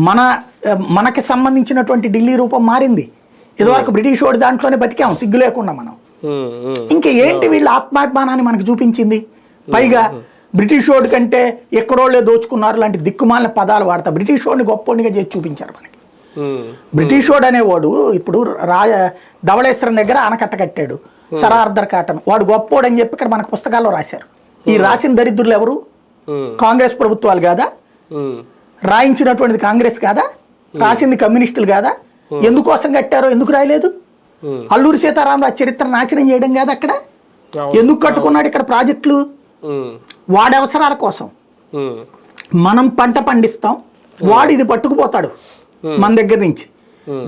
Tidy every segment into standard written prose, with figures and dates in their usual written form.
మన మనకి సంబంధించినటువంటి ఢిల్లీ రూపం మారింది. ఇదివరకు బ్రిటిష్ వాడి దాంట్లోనే బతికాం సిగ్గు లేకుండా మనం. ఇంకా ఏంటి వీళ్ళ ఆత్మాభిమానాన్ని మనకు చూపించింది. పైగా బ్రిటిష్ వాడి కంటే ఎక్కడోళ్ళే దోచుకున్నారు లాంటి దిక్కుమాలిన పదాలు వాడతా బ్రిటిష్ వాడిని గొప్పోడిగా చేసి చూపించారు మనకి. బ్రిటిష్ వాడు అనేవాడు ఇప్పుడు ధవళేశ్వరం దగ్గర ఆనకట్ట కట్టాడు, సరార్దర్ కాటన్, వాడు గొప్పోడు అని చెప్పి ఇక్కడ మనకు పుస్తకాల్లో రాశారు. ఈ రాసిన దరిద్రులు ఎవరు? కాంగ్రెస్ ప్రభుత్వాలు కాదా? రాయించినటువంటిది కాంగ్రెస్ కాదా? రాసింది కమ్యూనిస్టులు కాదా? ఎందుకోసం కట్టారో ఎందుకు రాయలేదు? అల్లూరి సీతారామరాజు చరిత్ర నాశనం చేయడం కాదు అక్కడ. ఎందుకు కట్టుకున్నాడు ఇక్కడ ప్రాజెక్టులు? వాడి అవసరాల కోసం. మనం పంట పండిస్తాం, వాడు ఇది పట్టుకుపోతాడు మన దగ్గర నుంచి.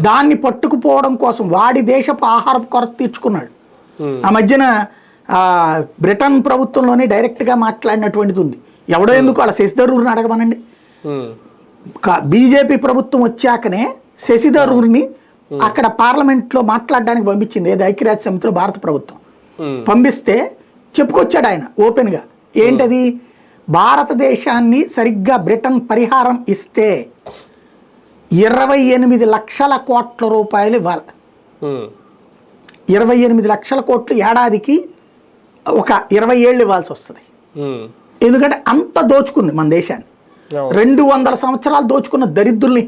దాన్ని పట్టుకుపోవడం కోసం వాడి దేశపు ఆహారపు కొరత తీర్చుకున్నాడు. ఆ మధ్యన బ్రిటన్ ప్రభుత్వంలోనే డైరెక్ట్గా మాట్లాడినటువంటిది ఉంది. ఎవడో ఎందుకు వాళ్ళ శశి థరూర్ని అడగమనండి. బీజేపీ ప్రభుత్వం వచ్చాకనే శశి థరూర్ని అక్కడ పార్లమెంట్లో మాట్లాడడానికి పంపించింది. ఏది ఐక్యరాజ్య సమితిలో భారత ప్రభుత్వం పంపిస్తే చెప్పుకొచ్చాడు ఆయన ఓపెన్గా. ఏంటది? భారతదేశాన్ని సరిగ్గా బ్రిటన్ పరిహారం ఇస్తే 28 లక్షల కోట్ల రూపాయలు ఇవ్వాలి. 28 లక్షల కోట్లు ఏడాదికి ఒక 20 ఏళ్ళు ఇవ్వాల్సి వస్తుంది. ఎందుకంటే అంత దోచుకుంది మన దేశాన్ని. 200 సంవత్సరాలు దోచుకున్న దరిద్రుల్ని